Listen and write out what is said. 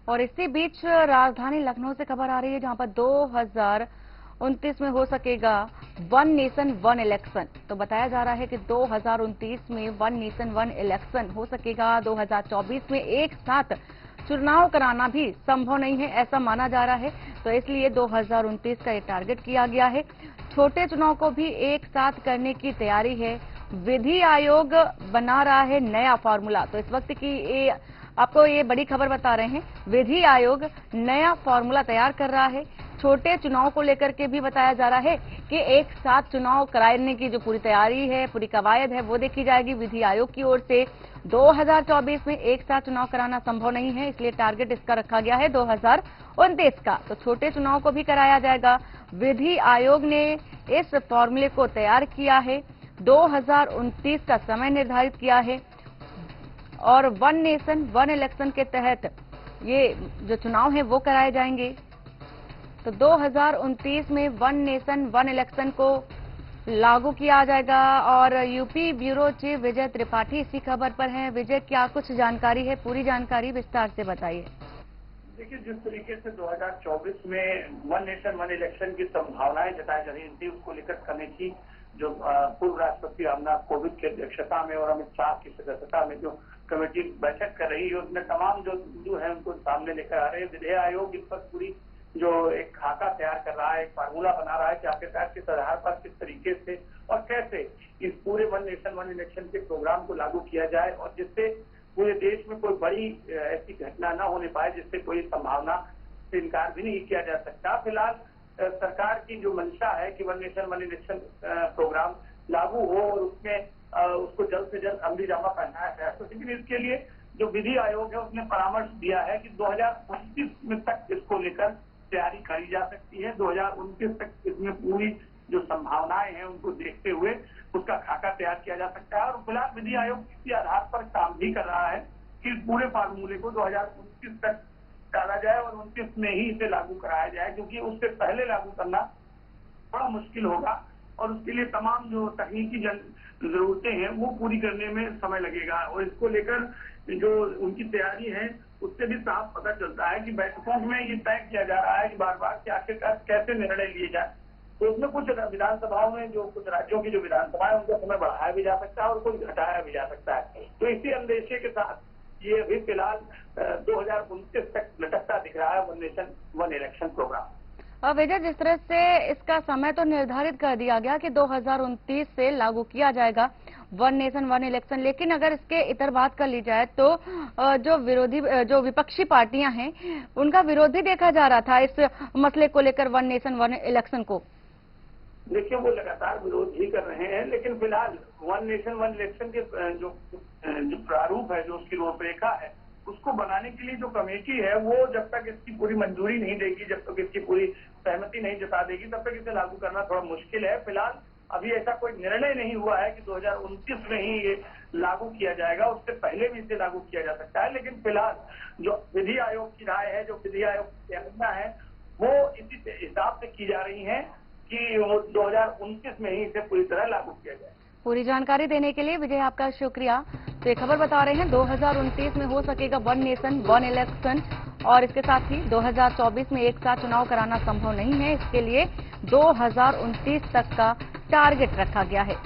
और इसी बीच राजधानी लखनऊ से खबर आ रही है, जहां पर 2029 में हो सकेगा वन नेशन वन इलेक्शन। तो बताया जा रहा है कि 2029 में वन नेशन वन इलेक्शन हो सकेगा। 2024 में एक साथ चुनाव कराना भी संभव नहीं है, ऐसा माना जा रहा है। तो इसलिए 2029 का ये टारगेट किया गया है। छोटे चुनाव को भी एक साथ करने की तैयारी है। विधि आयोग बना रहा है नया फॉर्मूला। तो इस वक्त की आपको ये बड़ी खबर बता रहे हैं, विधि आयोग नया फॉर्मूला तैयार कर रहा है। छोटे चुनाव को लेकर के भी बताया जा रहा है कि एक साथ चुनाव कराने की जो पूरी तैयारी है, पूरी कवायद है, वो देखी जाएगी विधि आयोग की ओर से। 2024 में एक साथ चुनाव कराना संभव नहीं है, इसलिए टारगेट इसका रखा गया है 2029 का। तो छोटे चुनाव को भी कराया जाएगा। विधि आयोग ने इस फॉर्मूले को तैयार किया है, 2029 का समय निर्धारित किया है और वन नेशन वन इलेक्शन के तहत ये जो चुनाव है वो कराए जाएंगे। तो 2029 में वन नेशन वन इलेक्शन को लागू किया जाएगा। और यूपी ब्यूरो चीफ विजय त्रिपाठी इसी खबर पर हैं। विजय, क्या कुछ जानकारी है? पूरी जानकारी विस्तार से बताइए। देखिए, जिस तरीके से 2024 में वन नेशन वन इलेक्शन की संभावनाएं जताई जा रही थी, उसको लेकर कमेटी जो पूर्व राष्ट्रपति रामनाथ कोविंद की अध्यक्षता में और अमित शाह की सदस्यता में जो कमेटी बैठक कर रही है, उसमें तमाम जो बिंदु है उनको सामने लेकर आ रहे हैं। विधि आयोग इस पर पूरी जो एक खाका तैयार कर रहा है, एक फार्मूला बना रहा है कि आखिरकार किस आधार पर, किस तरीके से और कैसे इस पूरे वन नेशन वन इलेक्शन के प्रोग्राम को लागू किया जाए और जिससे पूरे देश में कोई बड़ी ऐसी घटना न होने पाए जिससे कोई संभावना से इनकार भी नहीं किया जा सकता। फिलहाल सरकार की जो मंशा है कि one nation one election program लागू हो और उसमें उसको जल्द से जल्द अमली जामा पहनाया जाए, तो लेकिन इसके लिए जो विधि आयोग है उसने परामर्श दिया है कि 2029 में तक इसको लेकर तैयारी करी जा सकती है। 2029 तक इसमें पूरी जो संभावनाएं हैं उनको देखते हुए उसका खाका तैयार किया जा सकता है। और फिलहाल विधि आयोग इसी आधार पर काम भी कर रहा है कि पूरे फार्मूले को 2029 तक डाला जाए और 29 में ही इसे लागू कराया जाए, क्योंकि उससे पहले लागू करना बड़ा मुश्किल होगा और उसके लिए तमाम जो तकनीकी जरूरतें हैं वो पूरी करने में समय लगेगा। और इसको लेकर जो उनकी तैयारी है उससे भी साफ पता चलता है कि बैठकों में ये तय किया जा रहा है कि बार बार कि आखिरकार कैसे निर्णय लिए जाए। तो उसमें कुछ विधानसभाओं में जो कुछ राज्यों की जो विधानसभा है उनका समय बढ़ाया भी जा सकता है और कुछ घटाया भी जा सकता है। तो इसी अंदेशे के साथ ये अभी फिलहाल 2029 तक लटकता दिख रहा है one nation one election programme. Vijay, जिस तरह से इसका समय तो निर्धारित कर दिया गया कि 2029 से लागू किया जाएगा वन नेशन वन इलेक्शन, लेकिन अगर इसके इतर बात कर ली जाए तो जो विपक्षी पार्टियां हैं उनका विरोध भी देखा जा रहा था इस मसले को लेकर, वन नेशन वन इलेक्शन को। देखिए, वो लगातार विरोध ही कर रहे हैं, लेकिन फिलहाल वन नेशन वन इलेक्शन के जो प्रारूप है, जो उसकी रूपरेखा है, उसको बनाने के लिए जो कमेटी है वो जब तक इसकी पूरी मंजूरी नहीं देगी, जब तक इसकी पूरी सहमति नहीं जता देगी, तब तक इसे लागू करना थोड़ा मुश्किल है। फिलहाल अभी ऐसा कोई निर्णय नहीं हुआ है कि 2029 में ही ये लागू किया जाएगा, उससे पहले भी इसे लागू किया जा सकता है। लेकिन फिलहाल जो विधि आयोग की राय है, जो विधि आयोग की तैयारियां है, वो इसी हिसाब से की जा रही है कि वो 2029 में ही इसे पूरी तरह लागू किया जाए। पूरी जानकारी देने के लिए विजय आपका शुक्रिया। तो ये खबर बता रहे हैं 2029 में हो सकेगा वन नेशन वन इलेक्शन और इसके साथ ही 2024 में एक साथ चुनाव कराना संभव नहीं है, इसके लिए 2029 तक का टारगेट रखा गया है।